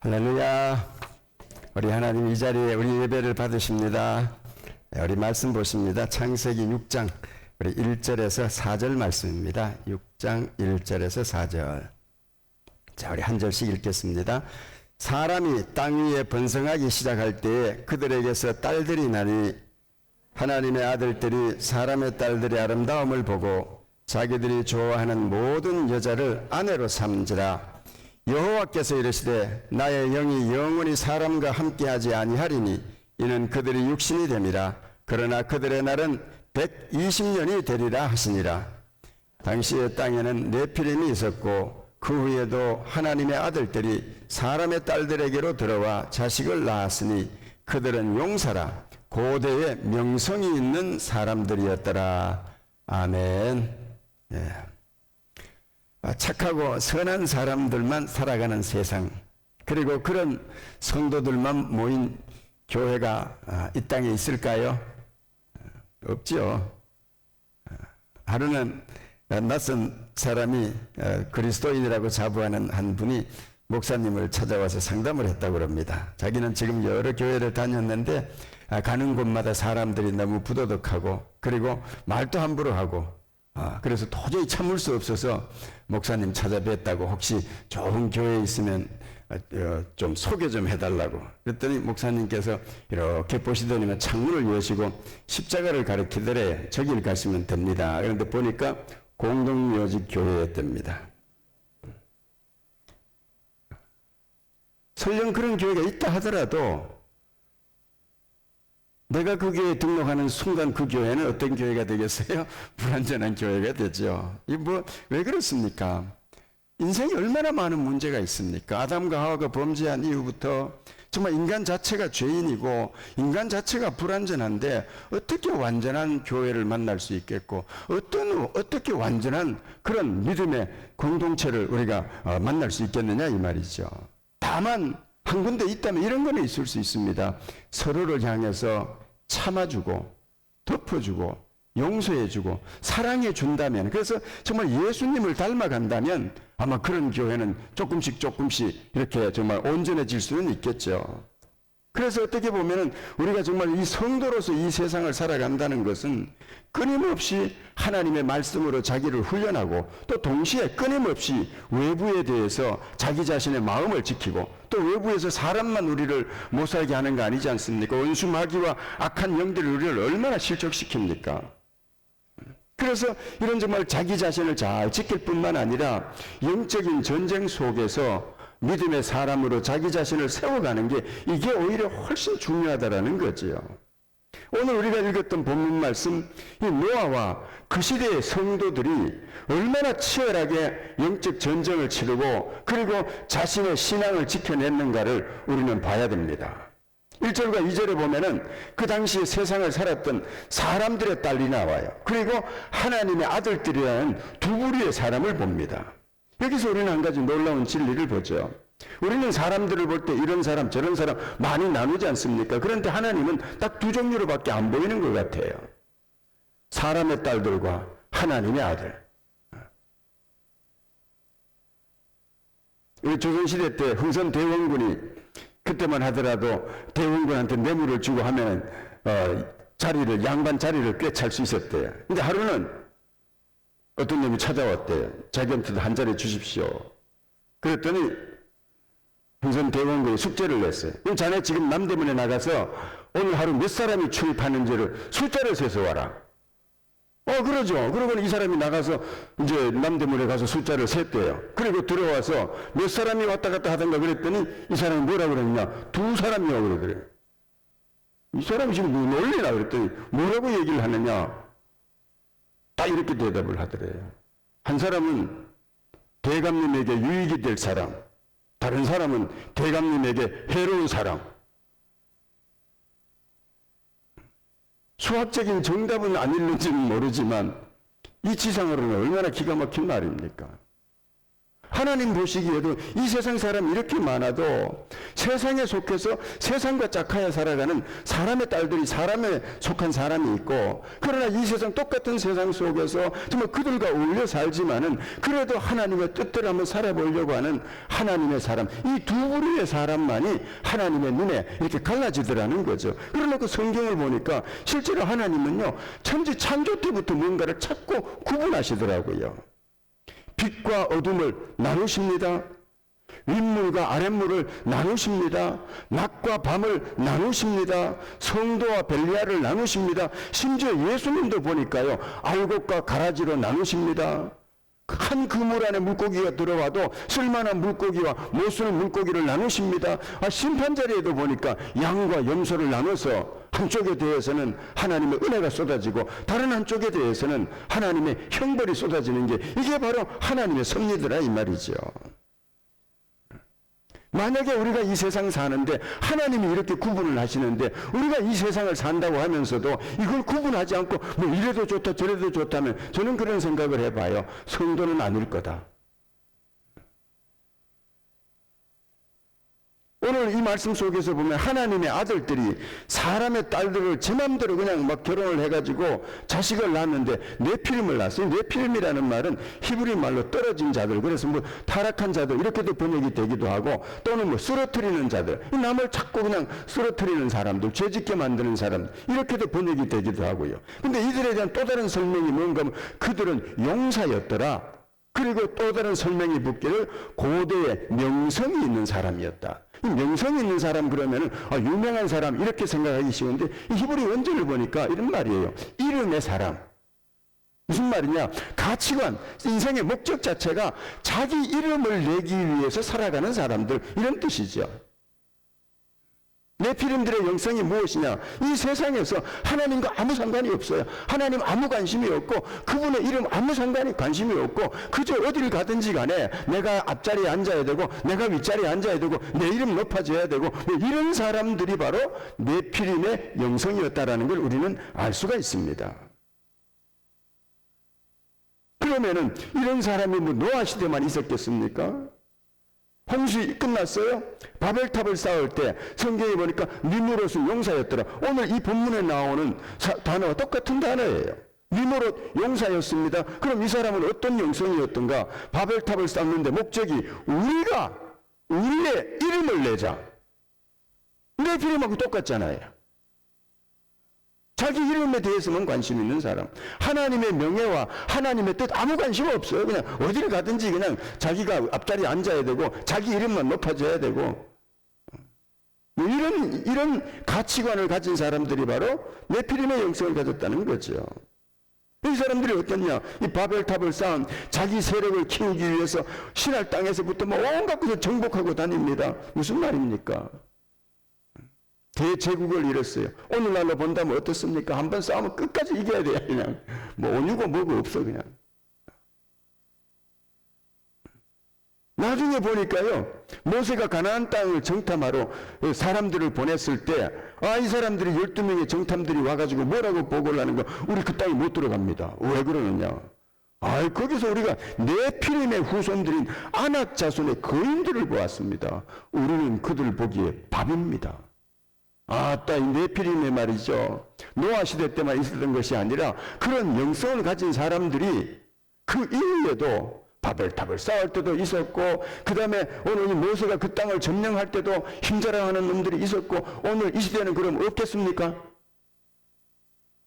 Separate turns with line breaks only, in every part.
할렐루야. 우리 하나님 이 자리에 우리 예배를 받으십니다. 우리 말씀 보십니다. 창세기 6장 우리 1절에서 4절 말씀입니다. 6장 1절에서 4절. 자, 우리 한 절씩 읽겠습니다. 사람이 땅 위에 번성하기 시작할 때에 그들에게서 딸들이 나니 하나님의 아들들이 사람의 딸들의 아름다움을 보고 자기들이 좋아하는 모든 여자를 아내로 삼지라. 여호와께서 이르시되 나의 영이 영원히 사람과 함께하지 아니하리니 이는 그들이 육신이 됨이라. 그러나 그들의 날은 120년이 되리라 하시니라. 당시의 땅에는 네피림이 있었고 그 후에도 하나님의 아들들이 사람의 딸들에게로 들어와 자식을 낳았으니 그들은 용사라 고대의 명성이 있는 사람들이었더라. 아멘. 예. 착하고 선한 사람들만 살아가는 세상, 그리고 그런 성도들만 모인 교회가 이 땅에 있을까요? 없죠. 하루는 낯선 사람이 그리스도인이라고 자부하는 한 분이 목사님을 찾아와서 상담을 했다고 합니다. 자기는 지금 여러 교회를 다녔는데 가는 곳마다 사람들이 너무 부도덕하고 그리고 말도 함부로 하고 그래서 도저히 참을 수 없어서 목사님 찾아뵀다고 혹시 좋은 교회에 있으면 좀 소개 좀 해달라고 그랬더니 목사님께서 이렇게 보시더니만 창문을 여시고 십자가를 가리키더래. 저길 가시면 됩니다. 그런데 보니까 공동묘지교회였답니다. 설령 그런 교회가 있다 하더라도 내가 그 교회에 등록하는 순간 그 교회는 어떤 교회가 되겠어요? 불완전한 교회가 되죠. 이게 왜 그렇습니까? 인생에 얼마나 많은 문제가 있습니까? 아담과 하와가 범죄한 이후부터 정말 인간 자체가 죄인이고 인간 자체가 불완전한데 어떻게 완전한 교회를 만날 수 있겠고 어떻게 완전한 그런 믿음의 공동체를 우리가 만날 수 있겠느냐 이 말이죠. 다만 한 군데 있다면 이런 거는 있을 수 있습니다. 서로를 향해서 참아주고 덮어주고 용서해주고 사랑해준다면, 그래서 정말 예수님을 닮아간다면 아마 그런 교회는 조금씩 이렇게 정말 온전해질 수는 있겠죠. 그래서 어떻게 보면은 우리가 정말 이 성도로서 이 세상을 살아간다는 것은 끊임없이 하나님의 말씀으로 자기를 훈련하고 또 동시에 끊임없이 외부에 대해서 자기 자신의 마음을 지키고 또 외부에서 사람만 우리를 못 살게 하는 거 아니지 않습니까? 원수 마귀와 악한 영들이 우리를 얼마나 실족시킵니까? 그래서 이런 정말 자기 자신을 잘 지킬 뿐만 아니라 영적인 전쟁 속에서 믿음의 사람으로 자기 자신을 세워가는 게 이게 오히려 훨씬 중요하다라는 거지요. 오늘 우리가 읽었던 본문 말씀, 이 노아와 그 시대의 성도들이 얼마나 치열하게 영적 전쟁을 치르고 그리고 자신의 신앙을 지켜냈는가를 우리는 봐야 됩니다. 1절과 2절에 보면은 그 당시에 세상을 살았던 사람들의 딸이 나와요. 그리고 하나님의 아들들이라는 두 부류의 사람을 봅니다. 여기서 우리는 한 가지 놀라운 진리를 보죠. 우리는 사람들을 볼 때 이런 사람 저런 사람 많이 나누지 않습니까? 그런데 하나님은 딱 두 종류로밖에 안 보이는 것 같아요. 사람의 딸들과 하나님의 아들. 우리 조선시대 때 흥선 대원군이 그때만 하더라도 대원군한테 뇌물을 주고 하면 양반 자리를 꿰찰 수 있었대요. 근데 하루는 어떤 놈이 찾아왔대요. 자기한테도 한 자리 주십시오. 그랬더니 흥선 대원군이 숙제를 냈어요. 그럼 자네 지금 남대문에 나가서 오늘 하루 몇 사람이 출입하는지를 숫자를 세서 와라. 그러죠. 그러고 이 사람이 나가서 이제 남대문에 가서 숫자를 셌대요. 그리고 들어와서 몇 사람이 왔다 갔다 하던가 그랬더니 이 사람이 뭐라고 그랬냐? 두 사람이라고 그러더래요. 이 사람이 지금 뭐 놀리나 그랬더니 뭐라고 얘기를 하느냐? 다 이렇게 대답을 하더래요. 한 사람은 대감님에게 유익이 될 사람, 다른 사람은 대감님에게 해로운 사람. 수학적인 정답은 아닐는지는 모르지만 이 지상으로는 얼마나 기가 막힌 말입니까? 하나님 보시기에도 이 세상 사람이 이렇게 많아도 세상에 속해서 세상과 짝하여 살아가는 사람의 딸들이 사람에 속한 사람이 있고, 그러나 이 세상 똑같은 세상 속에서 정말 그들과 어울려 살지만은 그래도 하나님의 뜻대로 한번 살아보려고 하는 하나님의 사람, 이 두 부류의 사람만이 하나님의 눈에 이렇게 갈라지더라는 거죠. 그러나 그 성경을 보니까 실제로 하나님은요, 천지 창조 때부터 뭔가를 찾고 구분하시더라고요. 빛과 어둠을 나누십니다. 윗물과 아랫물을 나누십니다. 낮과 밤을 나누십니다. 성도와 벨리아를 나누십니다. 심지어 예수님도 보니까요, 알곡과 가라지로 나누십니다. 한 그물 안에 물고기가 들어와도 쓸만한 물고기와 못 쓰는 물고기를 나누십니다. 심판 자리에도 보니까 양과 염소를 나눠서 한쪽에 대해서는 하나님의 은혜가 쏟아지고 다른 한쪽에 대해서는 하나님의 형벌이 쏟아지는 게 이게 바로 하나님의 섭리더라 이 말이죠. 만약에 우리가 이 세상 사는데 하나님이 이렇게 구분을 하시는데 우리가 이 세상을 산다고 하면서도 이걸 구분하지 않고 뭐 이래도 좋다 저래도 좋다면 저는 그런 생각을 해봐요. 성도는 아닐 거다. 오늘 이 말씀 속에서 보면 하나님의 아들들이 사람의 딸들을 제 맘대로 그냥 막 결혼을 해가지고 자식을 낳았는데 네피림을 낳았어요. 네피림이라는 말은 히브리 말로 떨어진 자들, 그래서 뭐 타락한 자들 이렇게도 번역이 되기도 하고, 또는 뭐 쓰러뜨리는 자들, 남을 자꾸 그냥 쓰러뜨리는 사람들, 죄짓게 만드는 사람들 이렇게도 번역이 되기도 하고요. 근데 이들에 대한 또 다른 설명이 뭔가 하면 그들은 용사였더라. 그리고 또 다른 설명이 붙기를 고대에 명성이 있는 사람이었다. 이 명성이 있는 사람 그러면은 유명한 사람 이렇게 생각하기 쉬운데 이 히브리 원절을 보니까 이런 말이에요. 이름의 사람. 무슨 말이냐? 가치관, 인생의 목적 자체가 자기 이름을 내기 위해서 살아가는 사람들, 이런 뜻이죠. 네피림들의 영성이 무엇이냐? 이 세상에서 하나님과 아무 상관이 없어요. 하나님 아무 관심이 없고 그분의 이름 아무 상관이 관심이 없고 그저 어디를 가든지 간에 내가 앞자리에 앉아야 되고 내가 윗자리에 앉아야 되고 내 이름 높아져야 되고 이런 사람들이 바로 네피림의 영성이었다라는 걸 우리는 알 수가 있습니다. 그러면은 이런 사람이 뭐 노아 시대만 있었겠습니까? 홍수 끝났어요? 바벨탑을 쌓을 때 성경에 보니까 니무롯은 용사였더라. 오늘 이 본문에 나오는 단어와 똑같은 단어예요. 니무롯 용사였습니다. 그럼 이 사람은 어떤 영성이었던가? 바벨탑을 쌓는데 목적이 우리가 우리의 이름을 내자. 네피림하고 똑같잖아요. 자기 이름에 대해서만 관심 있는 사람, 하나님의 명예와 하나님의 뜻 아무 관심 없어요. 그냥 어디를 가든지 그냥 자기가 앞자리에 앉아야 되고 자기 이름만 높아져야 되고, 이런 가치관을 가진 사람들이 바로 네피림의 영성을 가졌다는 거죠. 이 사람들이 어떻냐? 이 바벨탑을 쌓은 자기 세력을 키우기 위해서 신할 땅에서부터 뭐 온갖 것을 정복하고 다닙니다. 무슨 말입니까? 대제국을 이뤘어요. 오늘날로 본다면 어떻습니까? 한번 싸우면 끝까지 이겨야 돼요. 그냥 뭐 온유고 뭐고 없어 그냥. 나중에 보니까요, 모세가 가나안 땅을 정탐하러 사람들을 보냈을 때, 이 사람들이 12명의 정탐들이 와가지고 뭐라고 보고를 하는 거, 우리 그 땅에 못 들어갑니다. 왜 그러느냐? 거기서 우리가 네피림의 후손들인 아낙 자손의 거인들을 보았습니다. 우리는 그들 보기에 밥입니다. 이 네피림의 말이죠. 노아 시대 때만 있었던 것이 아니라 그런 영성을 가진 사람들이 그 이후에도 바벨탑을 쌓을 때도 있었고, 그 다음에 오늘 모세가 그 땅을 점령할 때도 힘자랑하는 놈들이 있었고, 오늘 이 시대는 그럼 없겠습니까?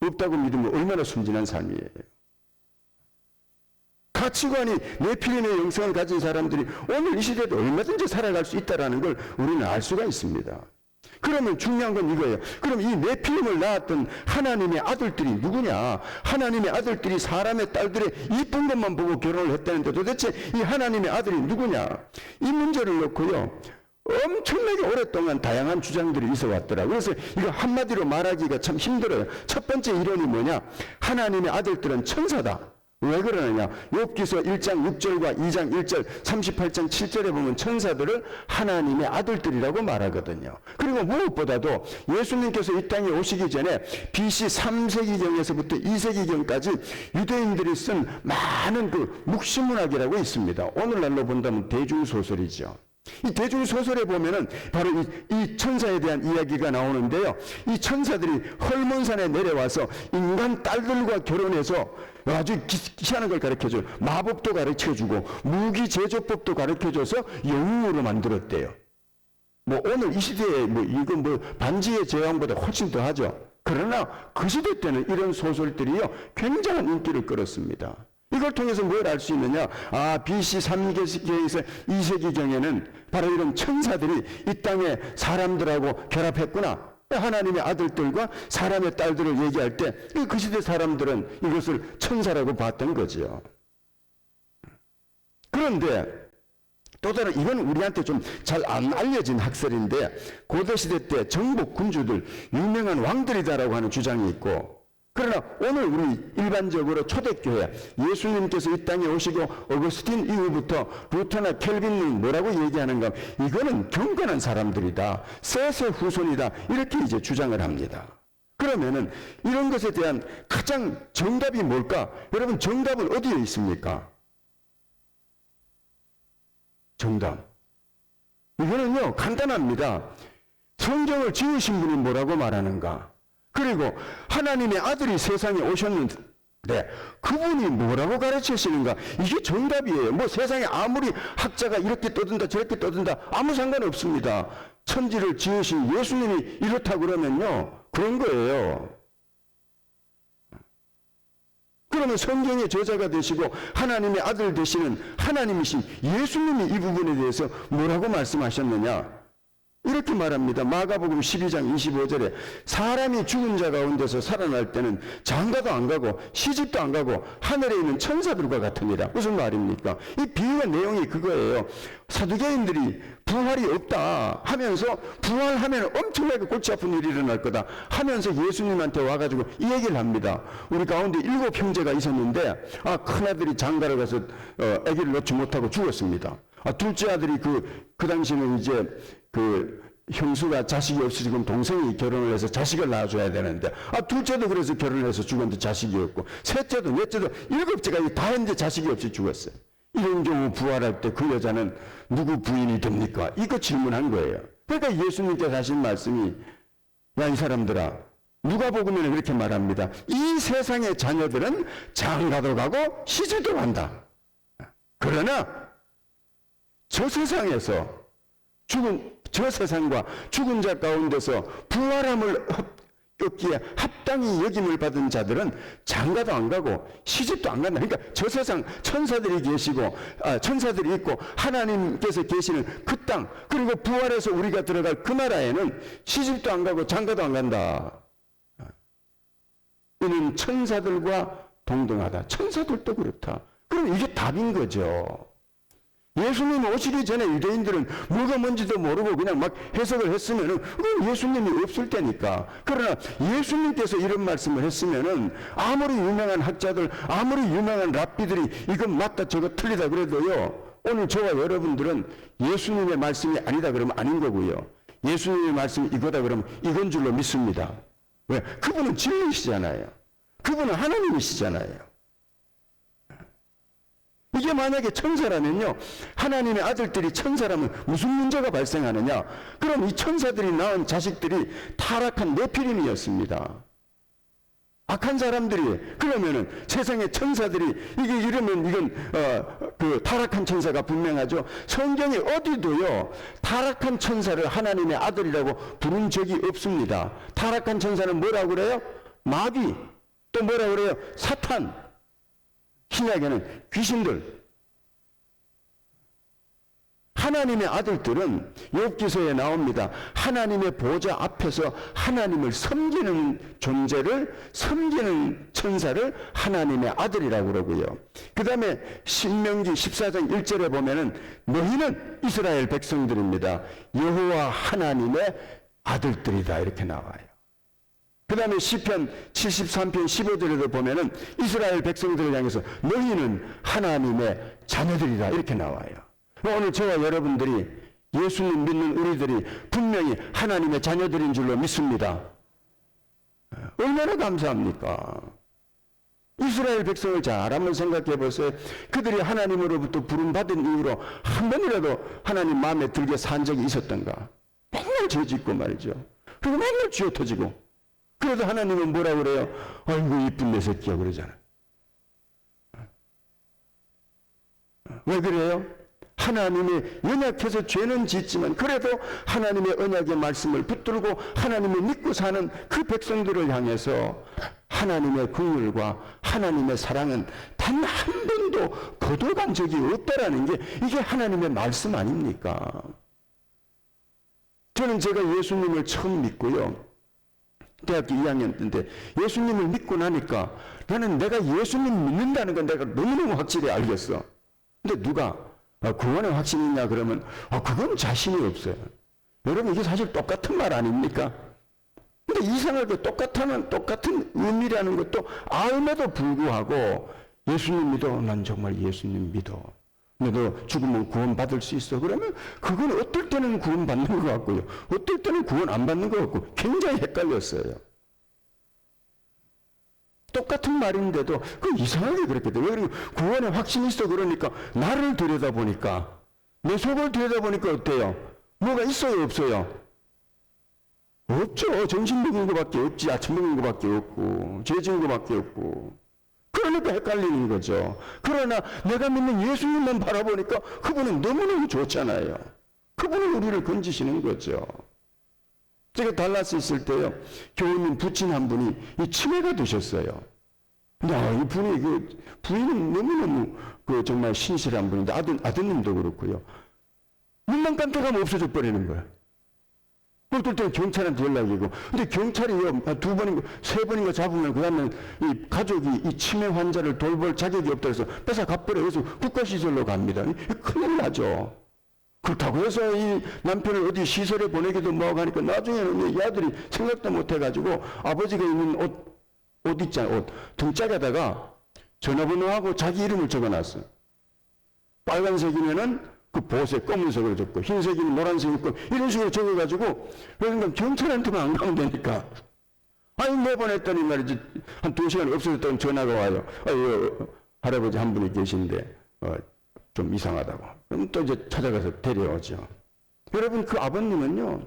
없다고 믿으면 얼마나 순진한 삶이에요. 가치관이 네피림의 영성을 가진 사람들이 오늘 이 시대도 얼마든지 살아갈 수 있다는 걸 우리는 알 수가 있습니다. 그러면 중요한 건 이거예요. 그럼 이 네피림을 낳았던 하나님의 아들들이 누구냐? 하나님의 아들들이 사람의 딸들의 이쁜 것만 보고 결혼을 했다는데 도대체 이 하나님의 아들이 누구냐? 이 문제를 놓고요, 엄청나게 오랫동안 다양한 주장들이 있어 왔더라고요. 그래서 이거 한마디로 말하기가 참 힘들어요. 첫 번째 이론이 뭐냐? 하나님의 아들들은 천사다. 왜 그러느냐? 욥기서 1장 6절과 2장 1절, 38장 7절에 보면 천사들을 하나님의 아들들이라고 말하거든요. 그리고 무엇보다도 예수님께서 이 땅에 오시기 전에 BC 3세기경에서부터 2세기경까지 유대인들이 쓴 많은 그 묵시문학이라고 있습니다. 오늘날로 본다면 대중소설이죠. 이 대중소설에 보면은 바로 이 천사에 대한 이야기가 나오는데요. 이 천사들이 헐몬산에 내려와서 인간 딸들과 결혼해서 아주 희한한 걸 가르쳐줘요. 마법도 가르쳐주고 무기 제조법도 가르쳐줘서 영웅으로 만들었대요. 뭐 오늘 이 시대에 뭐 이거 뭐 반지의 제왕보다 훨씬 더 하죠. 그러나 그 시대 때는 이런 소설들이요 굉장한 인기를 끌었습니다. 이걸 통해서 뭘 알 수 있느냐? BC 3세기에서 2세기경에는 바로 이런 천사들이 이 땅에 사람들하고 결합했구나. 하나님의 아들들과 사람의 딸들을 얘기할 때 그 시대 사람들은 이것을 천사라고 봤던 거죠. 그런데 또 다른 이건 우리한테 좀 잘 안 알려진 학설인데 고대시대 때 정복 군주들 유명한 왕들이다라고 하는 주장이 있고 그러나 오늘 우리 일반적으로 초대교회 예수님께서 이 땅에 오시고 어거스틴 이후부터 루터나 켈빈은 뭐라고 얘기하는가? 이거는 경건한 사람들이다. 셋의 후손이다. 이렇게 이제 주장을 합니다. 그러면은 이런 것에 대한 가장 정답이 뭘까? 여러분 정답은 어디에 있습니까? 정답. 이거는요 간단합니다. 성경을 지으신 분이 뭐라고 말하는가? 그리고 하나님의 아들이 세상에 오셨는데 그분이 뭐라고 가르치시는가? 이게 정답이에요. 뭐 세상에 아무리 학자가 이렇게 떠든다 저렇게 떠든다 아무 상관없습니다. 천지를 지으신 예수님이 이렇다 그러면요 그런 거예요. 그러면 성경의 저자가 되시고 하나님의 아들 되시는 하나님이신 예수님이 이 부분에 대해서 뭐라고 말씀하셨느냐? 이렇게 말합니다. 마가복음 12장 25절에 사람이 죽은 자 가운데서 살아날 때는 장가도 안 가고 시집도 안 가고 하늘에 있는 천사들과 같으니라. 무슨 말입니까? 이 비유의 내용이 그거예요. 사두개인들이 부활이 없다 하면서 부활하면 엄청나게 골치 아픈 일이 일어날 거다 하면서 예수님한테 와가지고 이 얘기를 합니다. 우리 가운데 7 형제가 있었는데 큰아들이 장가를 가서 아기를 낳지 못하고 죽었습니다. 둘째 아들이 그 당시에는 이제 형수가 자식이 없이 지금 동생이 결혼을 해서 자식을 낳아줘야 되는데 둘째도 그래서 결혼을 해서 죽었는데 자식이 없고 셋째도 넷째도 7째가 다 했는데 자식이 없이 죽었어요. 이런 경우 부활할 때 그 여자는 누구 부인이 됩니까? 이거 질문한 거예요. 그러니까 예수님께서 하신 말씀이 야 이 사람들아 누가복음에는 그렇게 말합니다. 이 세상의 자녀들은 장가도 가고 시집도 간다. 그러나 저 세상에서 저 세상과 죽은 자 가운데서 부활함을 얻기에 합당히 여김을 받은 자들은 장가도 안 가고 시집도 안 간다. 그러니까 저 세상 천사들이 계시고 천사들이 있고 하나님께서 계시는 그 땅 그리고 부활해서 우리가 들어갈 그 나라에는 시집도 안 가고 장가도 안 간다. 이는 천사들과 동등하다. 천사들도 그렇다. 그럼 이게 답인 거죠. 예수님 오시기 전에 유대인들은 뭐가 뭔지도 모르고 그냥 막 해석을 했으면은 그건 예수님이 없을 때니까. 그러나 예수님께서 이런 말씀을 했으면은 아무리 유명한 학자들, 아무리 유명한 랍비들이 이건 맞다 저거 틀리다 그래도요. 오늘 저와 여러분들은 예수님의 말씀이 아니다 그러면 아닌 거고요. 예수님의 말씀이 이거다 그러면 이건 줄로 믿습니다. 왜? 그분은 진리시잖아요. 그분은 하나님이시잖아요. 이게 만약에 천사라면요. 하나님의 아들들이 천사라면 무슨 문제가 발생하느냐. 그럼 이 천사들이 낳은 자식들이 타락한 네피림이었습니다. 악한 사람들이 그러면은 세상의 천사들이 이게 이러면 이건 그 타락한 천사가 분명하죠. 성경에 어디도요 타락한 천사를 하나님의 아들이라고 부른 적이 없습니다. 타락한 천사는 뭐라고 그래요? 마귀. 또 뭐라고 그래요? 사탄. 신약에는 귀신들. 하나님의 아들들은 욥기서에 나옵니다. 하나님의 보좌 앞에서 하나님을 섬기는 존재를 섬기는 천사를 하나님의 아들이라고 그러고요. 그 다음에 신명기 14장 1절에 보면은 너희는 이스라엘 백성들입니다. 여호와 하나님의 아들들이다 이렇게 나와요. 그 다음에 시편 73편 15절에도 보면은 이스라엘 백성들을 향해서 너희는 하나님의 자녀들이다 이렇게 나와요. 오늘 저와 여러분들이 예수님 믿는 우리들이 분명히 하나님의 자녀들인 줄로 믿습니다. 얼마나 감사합니까? 이스라엘 백성을 잘 한번 생각해 보세요. 그들이 하나님으로부터 부름받은 이후로 한 번이라도 하나님 마음에 들게 산 적이 있었던가? 맨날 죄 짓고 말이죠. 그리고 맨날 쥐어 터지고. 그래도 하나님은 뭐라 그래요? 아이고 이쁜 내 새끼야 그러잖아요. 왜 그래요? 하나님이 연약해서 죄는 짓지만 그래도 하나님의 언약의 말씀을 붙들고 하나님을 믿고 사는 그 백성들을 향해서 하나님의 긍휼과 하나님의 사랑은 단 한 번도 거둬간 적이 없다라는 게 이게 하나님의 말씀 아닙니까? 저는 제가 예수님을 처음 믿고요. 대학교 2학년 때인데 예수님을 믿고 나니까 나는 내가 예수님 믿는다는 건 내가 너무너무 확실히 알겠어. 근데 누가 구원의 확신이 있냐 그러면 그건 자신이 없어요. 여러분 이게 사실 똑같은 말 아닙니까? 근데 이상하게 똑같은 의미라는 것도 알면도 불구하고 예수님 믿어. 난 정말 예수님 믿어. 너도 죽으면 구원 받을 수 있어. 그러면 그건 어떨 때는 구원 받는 것 같고요. 어떨 때는 구원 안 받는 것 같고 굉장히 헷갈렸어요. 똑같은 말인데도 그 이상하게 그렇게 돼. 왜 그러면 구원에 확신이 있어 그러니까 나를 들여다보니까 내 속을 들여다보니까 어때요? 뭐가 있어요 없어요? 없죠. 정신 먹은 것밖에 없지. 아침 먹은 것밖에 없고 죄 지은 것밖에 없고 그러니까 헷갈리는 거죠. 그러나 내가 믿는 예수님만 바라보니까 그분은 너무너무 좋잖아요. 그분은 우리를 건지시는 거죠. 제가 달라스 있을 때요, 교우님 부친 한 분이 이 치매가 드셨어요. 이 분이 부인은 너무너무 정말 신실한 분인데 아드님도 그렇고요. 눈만 깜짝하면 없어져 버리는 거예요. 어떨 때는 경찰한테 연락이 오고, 근데 경찰이요, 2번인가, 3번인가 잡으면, 그 다음에 이 가족이 이 치매 환자를 돌볼 자격이 없다 해서 뺏어가버려요. 그래서 국가시설로 갑니다. 큰일 나죠. 그렇다고 해서 이 남편을 어디 시설에 보내기도 뭐하고 하니까 나중에는 이 아들이 생각도 못 해가지고 아버지가 입는 옷 있잖아요. 옷. 등짝에다가 전화번호하고 자기 이름을 적어놨어요. 빨간색이면은 그 보색 검은색으로 적고 흰색이면 노란색이 있고 이런 식으로 적어가지고 그러니까 경찰한테만 안 가면 되니까 아니 내보냈더니 말이지 한 2시간 없어졌다는 전화가 와요. 할아버지 한 분이 계신데 좀 이상하다고. 그럼 또 이제 찾아가서 데려오죠. 여러분 그 아버님은요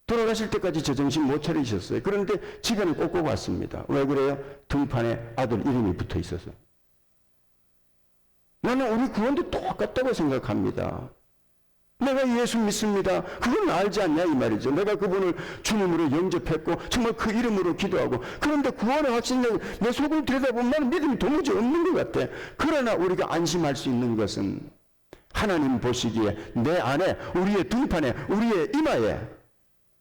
돌아가실 때까지 제정신 못 차리셨어요. 그런데 집에는 꼭꼭 왔습니다. 왜 그래요? 등판에 아들 이름이 붙어 있어서. 나는 우리 구원도 똑같다고 생각합니다. 내가 예수 믿습니다. 그건 알지 않냐 이 말이죠. 내가 그분을 주님으로 영접했고 정말 그 이름으로 기도하고 그런데 구원의 확신을 내 속을 들여다보면 나는 믿음이 도무지 없는 것 같아. 그러나 우리가 안심할 수 있는 것은 하나님 보시기에 내 안에 우리의 등판에 우리의 이마에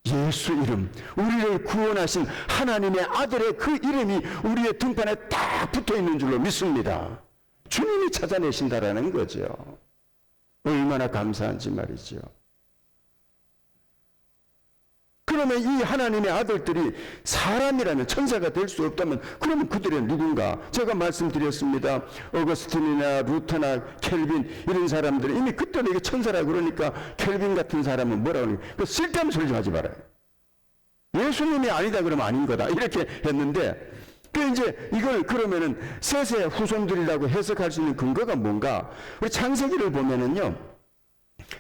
예수 이름, 우리를 구원하신 하나님의 아들의 그 이름이 우리의 등판에 딱 붙어 있는 줄로 믿습니다. 주님이 찾아내신다라는 거죠. 얼마나 감사한지 말이죠. 그러면 이 하나님의 아들들이 사람이라면 천사가 될 수 없다면 그러면 그들은 누군가? 제가 말씀드렸습니다. 어거스틴이나 루터나 켈빈 이런 사람들은 이미 그때는 이게 천사라 그러니까 켈빈 같은 사람은 뭐라고 그러니까 그 쓸데없는 소리 좀 하지 말아요. 예수님이 아니다 그러면 아닌 거다 이렇게 했는데 그 이제 이걸 그러면은 셋의 후손들이라고 해석할 수 있는 근거가 뭔가? 우리 창세기를 보면은요,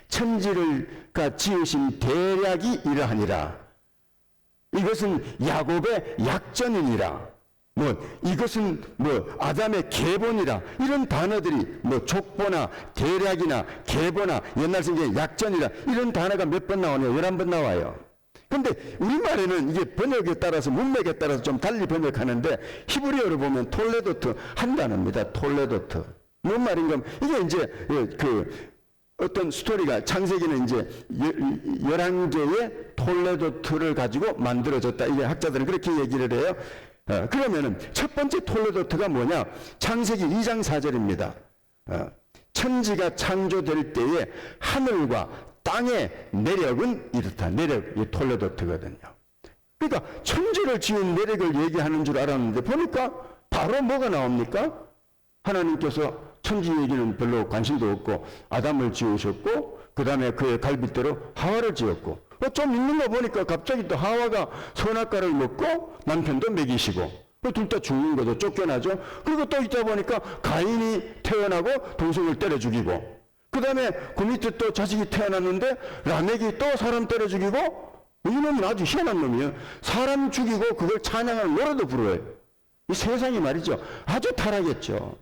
천지를가 지으신 대략이 이러하니라. 이것은 야곱의 약전이니라. 이것은 아담의 계본이라. 이런 단어들이 족보나 대략이나 계보나 옛날 성경에 약전이라. 이런 단어가 몇 번 나오냐요? 11번 나와요. 근데 우리말에는 이게 번역에 따라서 문맥에 따라서 좀 달리 번역하는데 히브리어로 보면 톨레도트 한 단어입니다. 톨레도트. 뭔 말인가? 이게 이제 어떤 스토리가 창세기는 이제 11개의 톨레도트를 가지고 만들어졌다. 이게 학자들은 그렇게 얘기를 해요. 그러면은 첫 번째 톨레도트가 뭐냐? 창세기 2장 4절입니다. 천지가 창조될 때에 하늘과 땅의 내력은 이렇다. 내력, 이 톨레도트거든요. 그러니까 천지를 지은 내력을 얘기하는 줄 알았는데 보니까 바로 뭐가 나옵니까? 하나님께서 천지 얘기는 별로 관심도 없고 아담을 지으셨고 그 다음에 그의 갈빗대로 하와를 지었고 좀 있는 거 보니까 갑자기 또 하와가 선악과를 먹고 남편도 먹이시고 둘 다 죽는 거죠. 쫓겨나죠. 그리고 또 있다 보니까 가인이 태어나고 동생을 때려 죽이고 그 다음에 그 밑에 또 자식이 태어났는데 라멕이 또 사람 때려 죽이고 이 놈은 아주 희한한 놈이에요. 사람 죽이고 그걸 찬양하는 노래도 부르어요. 이 세상이 말이죠. 아주 타락했죠.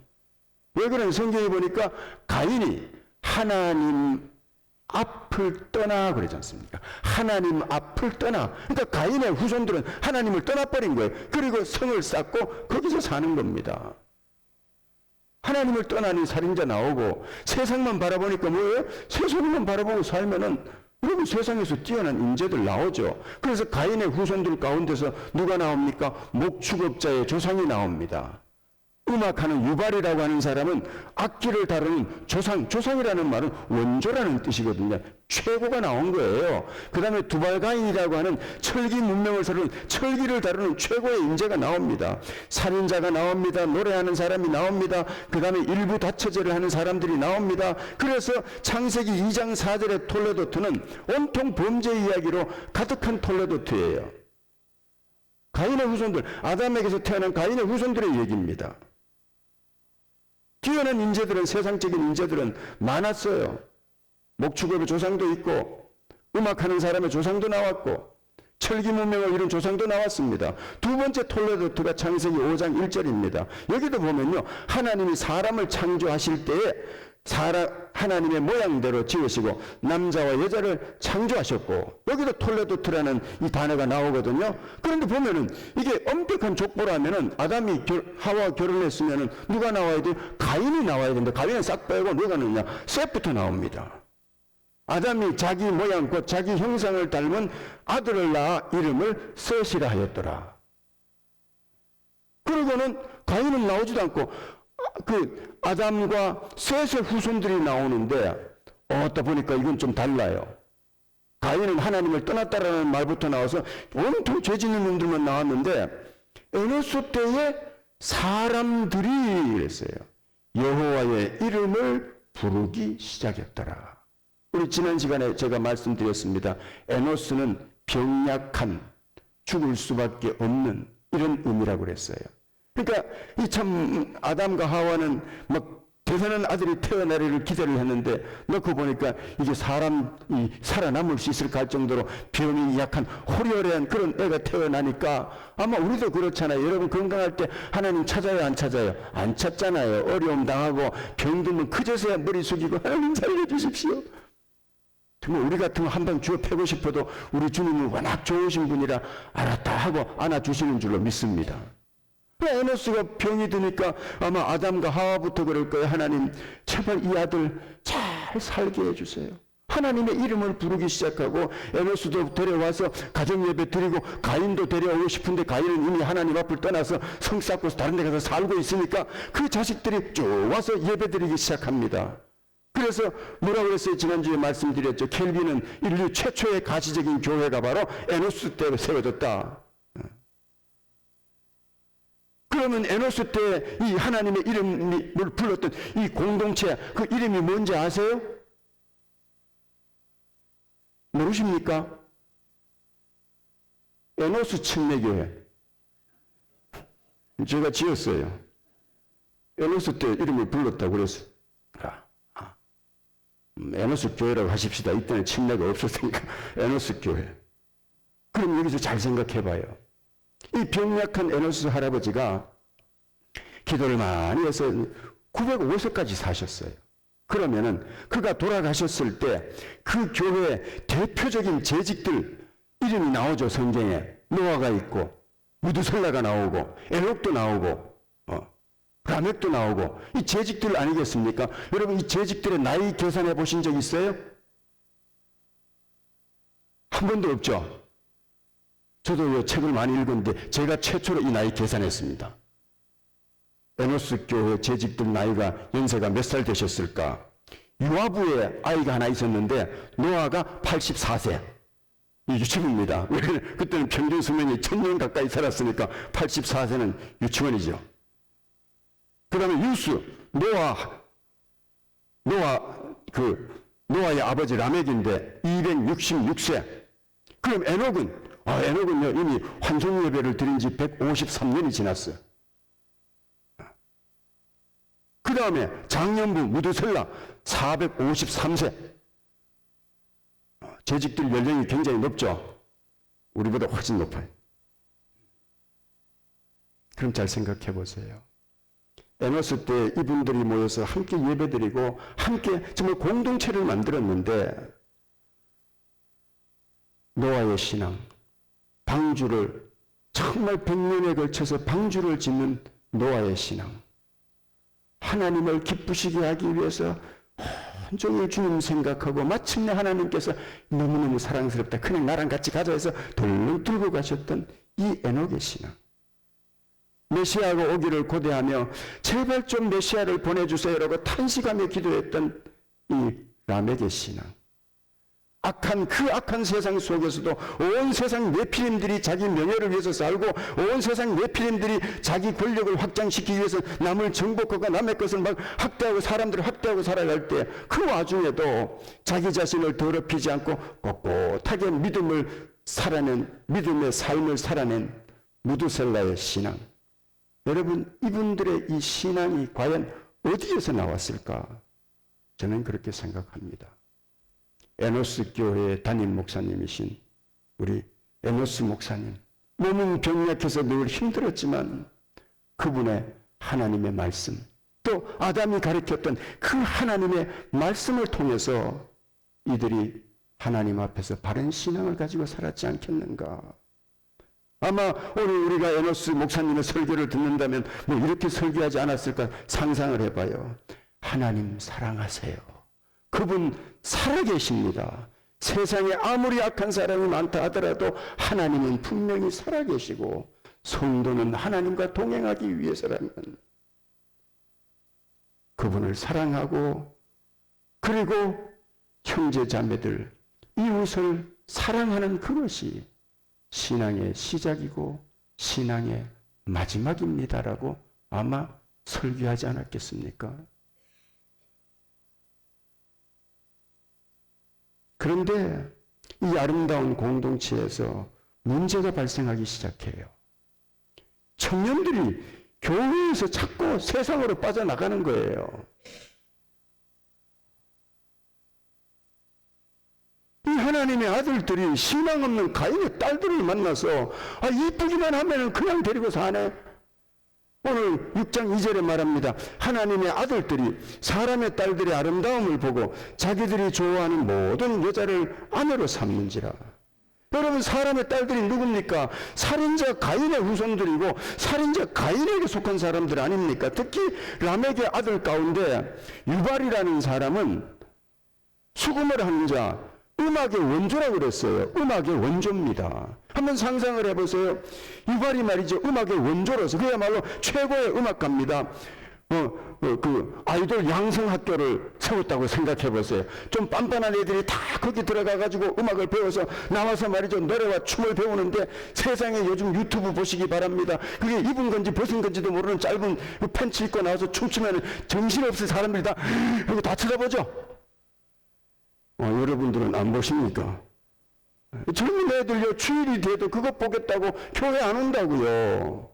왜 그러냐 성경에 보니까 가인이 하나님 앞을 떠나 그러지 않습니까? 하나님 앞을 떠나. 그러니까 가인의 후손들은 하나님을 떠나버린 거예요. 그리고 성을 쌓고 거기서 사는 겁니다. 하나님을 떠나는 살인자 나오고 세상만 바라보니까 뭐예요? 세상만 바라보고 살면은 여러분 세상에서 뛰어난 인재들 나오죠. 그래서 가인의 후손들 가운데서 누가 나옵니까? 목축업자의 조상이 나옵니다. 음악하는 유발이라고 하는 사람은 악기를 다루는 조상이라는 말은 원조라는 뜻이거든요. 최고가 나온 거예요. 그 다음에 두발가인이라고 하는 철기 문명을 다루는 철기를 다루는 최고의 인재가 나옵니다. 살인자가 나옵니다. 노래하는 사람이 나옵니다. 그 다음에 일부 다처제를 하는 사람들이 나옵니다. 그래서 창세기 2장 4절의 톨레도트는 온통 범죄 이야기로 가득한 톨레도트예요. 가인의 후손들, 아담에게서 태어난 가인의 후손들의 얘기입니다. 뛰어난 인재들은 세상적인 인재들은 많았어요. 목축업의 조상도 있고 음악하는 사람의 조상도 나왔고 철기 문명을 이룬 조상도 나왔습니다. 두 번째 톨레도트가 창세기 5장 1절입니다. 여기도 보면요. 하나님이 사람을 창조하실 때에 하나님의 모양대로 지으시고 남자와 여자를 창조하셨고 여기도 톨레도트라는 이 단어가 나오거든요. 그런데 보면은 이게 엄격한 족보라면은 아담이 하와 결혼했으면은 누가 나와야 돼요? 가인이 나와야 되는데 가인은 싹 빼고 누가 나오냐? 셋부터 나옵니다. 아담이 자기 모양 곧 자기 형상을 닮은 아들을 낳아 이름을 셋이라 하였더라. 그러고는 가인은 나오지도 않고 그 아담과 셋의 후손들이 나오는데 어따 보니까 이건 좀 달라요. 가인은 하나님을 떠났다라는 말부터 나와서 온통 죄 짓는 놈들만 나왔는데 에노스 때에 사람들이 그랬어요. 여호와의 이름을 부르기 시작했더라. 우리 지난 시간에 제가 말씀드렸습니다. 에노스는 병약한 죽을 수밖에 없는 이런 의미라고 그랬어요. 그러니까 이 참 아담과 하와는 막 대단한 아들이 태어나리를 기대를 했는데 놓고 보니까 이게 사람이 살아남을 수 있을까 할 정도로 병이 약한 호리호리한 그런 애가 태어나니까 아마 우리도 그렇잖아요. 여러분 건강할 때 하나님 찾아요 안 찾아요? 안 찾잖아요. 어려움 당하고 병들면 그제서야 머리 숙이고 하나님 살려주십시오. 정말 우리 같으면 한 방 주워 패고 싶어도 우리 주님은 워낙 좋으신 분이라 알았다 하고 안아주시는 줄로 믿습니다. 에노스가 병이 드니까 아마 아담과 하와부터 그럴 거예요. 하나님 제발 이 아들 잘 살게 해주세요. 하나님의 이름을 부르기 시작하고 에노스도 데려와서 가정예배 드리고 가인도 데려오고 싶은데 가인은 이미 하나님 앞을 떠나서 성 쌓고 다른 데 가서 살고 있으니까 그 자식들이 쭉 와서 예배 드리기 시작합니다. 그래서 뭐라고 그랬어요? 지난주에 말씀드렸죠. 켈빈은 인류 최초의 가시적인 교회가 바로 에노스 때 세워졌다. 그러면 에노스 때 이 하나님의 이름을 불렀던 이 공동체 그 이름이 뭔지 아세요? 모르십니까? 에노스 침례교회. 제가 지었어요. 에노스 때 이름을 불렀다고 그래서 에노스 교회라고 하십시다. 이때는 침례가 없었으니까 에노스 교회. 그럼 여기서 잘 생각해봐요. 이 병약한 에노스 할아버지가 기도를 많이 해서 905세까지 사셨어요. 그러면은 그가 돌아가셨을 때 그 교회 대표적인 재직들 이름이 나오죠. 성경에 노아가 있고 무드셀라가 나오고 에녹도 나오고 라멕도 나오고 이 재직들 아니겠습니까? 여러분 이 재직들의 나이 계산해 보신 적 있어요? 한 번도 없죠. 저도 이 책을 많이 읽었는데 제가 최초로 이 나이 계산했습니다. 에노스 교회 재직들 나이가 연세가 몇 살 되셨을까? 유아부에 아이가 하나 있었는데 노아가 84세. 유치원입니다. 그때는 평균 수명이 1000년 가까이 살았으니까 84세는 유치원이죠. 그 다음에 유수, 노아의 아버지 라멕인데 266세. 그럼 에녹은요, 이미 환송 예배를 드린 지 153년이 지났어요. 그 다음에 장년부 무드셀라 453세. 재직들 연령이 굉장히 높죠. 우리보다 훨씬 높아요. 그럼 잘 생각해 보세요. 에노스 때 이분들이 모여서 함께 예배드리고 함께 정말 공동체를 만들었는데 노아의 신앙, 방주를 정말 100년에 걸쳐서 방주를 짓는 노아의 신앙, 하나님을 기쁘시게 하기 위해서 온종일 주님 생각하고 마침내 하나님께서 너무너무 사랑스럽다, 그냥 나랑 같이 가자 해서 덜렁 들고 가셨던 이 에녹의 신앙, 메시아가 오기를 고대하며 제발 좀 메시아를 보내주세요라고 탄식하며 기도했던 이 라멕의 신앙, 그 악한 세상 속에서도 온 세상 네피림들이 자기 명예를 위해서 살고 온 세상 네피림들이 자기 권력을 확장시키기 위해서 남을 정복하고 남의 것을 막 학대하고 사람들을 학대하고 살아갈 때 그 와중에도 자기 자신을 더럽히지 않고 꼿꼿하게 믿음의 삶을 살아낸 무드셀라의 신앙. 여러분, 이분들의 이 신앙이 과연 어디에서 나왔을까? 저는 그렇게 생각합니다. 에노스 교회의 담임 목사님이신 우리 에노스 목사님, 몸은 병약해서 늘 힘들었지만 그분의 하나님의 말씀, 또 아담이 가르쳤던 그 하나님의 말씀을 통해서 이들이 하나님 앞에서 바른 신앙을 가지고 살았지 않겠는가? 아마 오늘 우리가 에노스 목사님의 설교를 듣는다면 뭐 이렇게 설교하지 않았을까 상상을 해봐요. 하나님 사랑하세요. 그분 살아계십니다. 세상에 아무리 악한 사람이 많다 하더라도 하나님은 분명히 살아계시고 성도는 하나님과 동행하기 위해서라면 그분을 사랑하고 그리고 형제 자매들, 이웃을 사랑하는 그것이 신앙의 시작이고 신앙의 마지막입니다라고 아마 설교하지 않았겠습니까? 그런데 이 아름다운 공동체에서 문제가 발생하기 시작해요. 청년들이 교회에서 자꾸 세상으로 빠져나가는 거예요. 이 하나님의 아들들이 신앙 없는 가인의 딸들을 만나서 이쁘기만 하면 그냥 데리고 사네. 오늘 6장 2절에 말합니다. 하나님의 아들들이 사람의 딸들의 아름다움을 보고 자기들이 좋아하는 모든 여자를 아내로 삼는지라. 여러분, 사람의 딸들이 누굽니까? 살인자 가인의 후손들이고 살인자 가인에게 속한 사람들 아닙니까? 특히 라멕의 아들 가운데 유발이라는 사람은 수금을 하는 자, 음악의 원조라고 그랬어요. 음악의 원조입니다. 한번 상상을 해보세요. 유발이 말이죠. 음악의 원조로서 그야말로 최고의 음악가입니다. 그 아이돌 양성학교를 세웠다고 생각해보세요. 좀 빤빤한 애들이 다 거기 들어가가지고 음악을 배워서 나와서 말이죠. 노래와 춤을 배우는데 세상에 요즘 유튜브 보시기 바랍니다. 그게 입은 건지 벗은 건지도 모르는 짧은 팬츠 입고 나와서 춤추면 정신없을 사람들이 다 쳐다보죠. 여러분들은 안 보십니까? 젊은 애들요, 주일이 돼도 그거 보겠다고 교회 안 온다고요.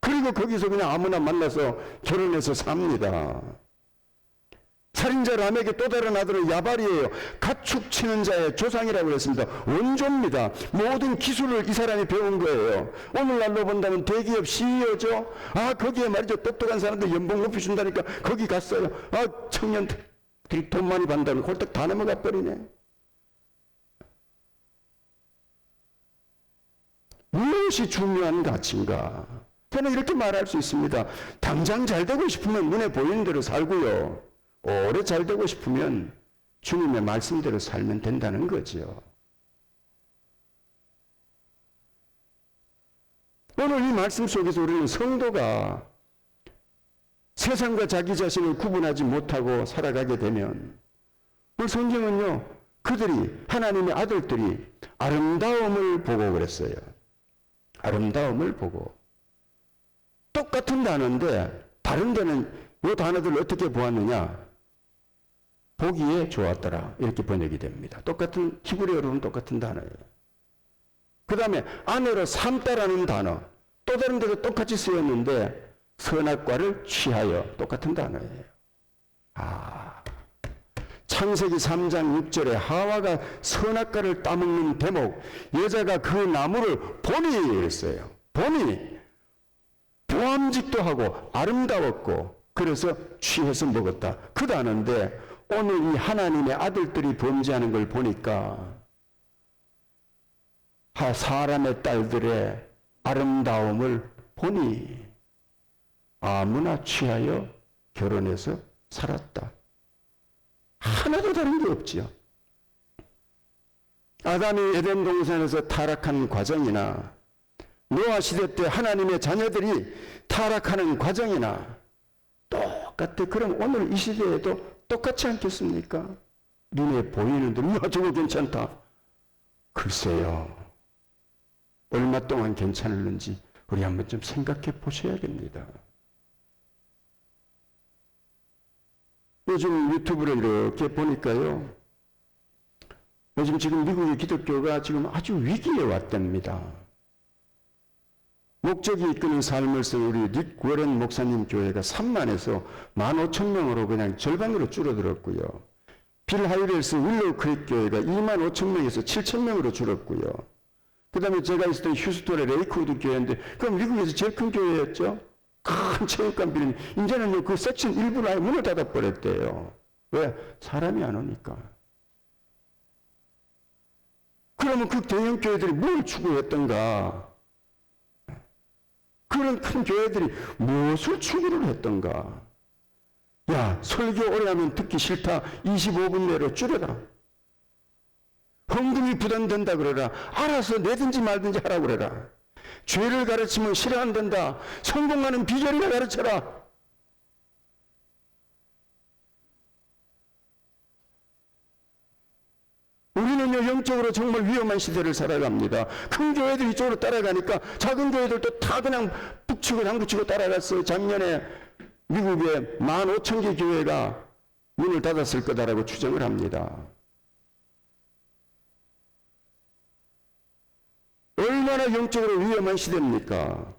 그리고 거기서 그냥 아무나 만나서 결혼해서 삽니다. 살인자 라멕의 또 다른 아들은 야발이에요. 가축 치는 자의 조상이라고 했습니다. 원조입니다. 모든 기술을 이 사람이 배운 거예요. 오늘날로 본다면 대기업 CEO죠. 거기에 말이죠. 똑똑한 사람들 연봉 높이 준다니까 거기 갔어요. 청년들이 돈 많이 받는다면 홀딱 다 넘어가 버리네. 무엇이 중요한 가치인가? 저는 이렇게 말할 수 있습니다. 당장 잘 되고 싶으면 눈에 보이는 대로 살고요. 오래 잘 되고 싶으면 주님의 말씀대로 살면 된다는 거죠. 오늘 이 말씀 속에서 우리는 성도가 세상과 자기 자신을 구분하지 못하고 살아가게 되면 오늘 성경은요, 그들이 하나님의 아들들이 아름다움을 보고 그랬어요. 아름다움을 보고. 똑같은 단어인데 다른 데는 이 단어들을 어떻게 보았느냐? 보기에 좋았더라. 이렇게 번역이 됩니다. 똑같은 히브리어로는 똑같은 단어예요. 그 다음에 아내로 삼다라는 단어. 또 다른 데도 똑같이 쓰였는데 선악과를 취하여 똑같은 단어예요. 창세기 3장 6절에 하와가 선악과를 따먹는 대목, 여자가 그 나무를 보니 그랬어요. 보니 보암직도 하고 아름다웠고 그래서 취해서 먹었다. 그 단어인데 오늘 이 하나님의 아들들이 범죄하는 걸 보니까 사람의 딸들의 아름다움을 보니 아무나 취하여 결혼해서 살았다. 하나도 다른 게 없지요. 아담이 에덴 동산에서 타락한 과정이나 노아 시대 때 하나님의 자녀들이 타락하는 과정이나 똑같아. 그럼 오늘 이 시대에도 똑같지 않겠습니까? 눈에 보이는데 저거 괜찮다. 글쎄요. 얼마 동안 괜찮을는지 우리 한번 좀 생각해 보셔야겠습니다. 요즘 유튜브를 이렇게 보니까요. 요즘 지금 미국의 기독교가 지금 아주 위기에 왔답니다. 목적이 이끄는 삶을 쓴 우리 닉 워런 목사님 교회가 3만에서 15,000명으로 그냥 절반으로 줄어들었고요. 빌 하이렐스 윌로우 크릭 교회가 25,000명에서 7,000명으로 줄었고요. 그 다음에 제가 있었던 휴스턴의 레이크우드 교회인데 그럼 미국에서 제일 큰 교회였죠. 큰 체육관 빌린 이제는 그 섹션 일부를 아예 문을 닫아버렸대요. 왜? 사람이 안 오니까. 그러면 그 대형 교회들이 뭘 추구했던가? 그런 큰 교회들이 무엇을 추구를 했던가? 야, 설교 오래 하면 듣기 싫다. 25분 내로 줄여라. 헌금이 부담된다 그래라. 알아서 내든지 말든지 하라 그래라. 죄를 가르치면 싫어한단다. 성공하는 비결이나 가르쳐라. 우리는요, 영적으로 정말 위험한 시대를 살아갑니다. 큰 교회들이 이쪽으로 따라가니까 작은 교회들도 다 그냥 북치고 장구치고 따라갔어요. 작년에 미국의 15,000개 교회가 문을 닫았을 거다라고 추정을 합니다. 얼마나 영적으로 위험한 시대입니까?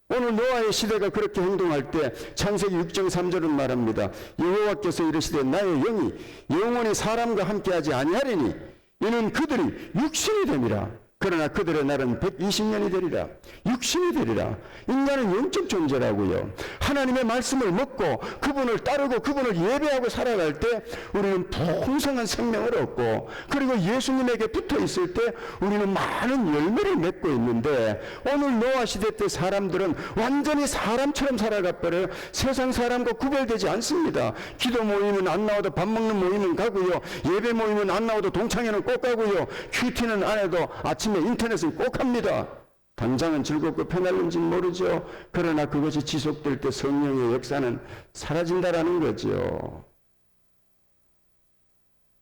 오늘 노아의 시대가 그렇게 행동할 때 창세기 6장 3절은 말합니다. 여호와께서 이르시되 나의 영이 영원히 사람과 함께하지 아니하리니 이는 그들이 육신이 됨이라. 그러나 그들의 날은 120년이 되리라. 육신이 되리라. 인간은 영적 존재라고요. 하나님의 말씀을 먹고 그분을 따르고 그분을 예배하고 살아갈 때 우리는 풍성한 생명을 얻고 그리고 예수님에게 붙어 있을 때 우리는 많은 열매를 맺고 있는데 오늘 노아 시대 때 사람들은 완전히 사람처럼 살아가 버려요. 세상 사람과 구별되지 않습니다. 기도 모임은 안 나와도 밥 먹는 모임은 가고요. 예배 모임은 안 나와도 동창회는 꼭 가고요. 큐티는 안 해도 아침에 인터넷은 꼭 합니다. 당장은 즐겁고 편할는지는 모르죠. 그러나 그것이 지속될 때 성령의 역사는 사라진다라는 거죠.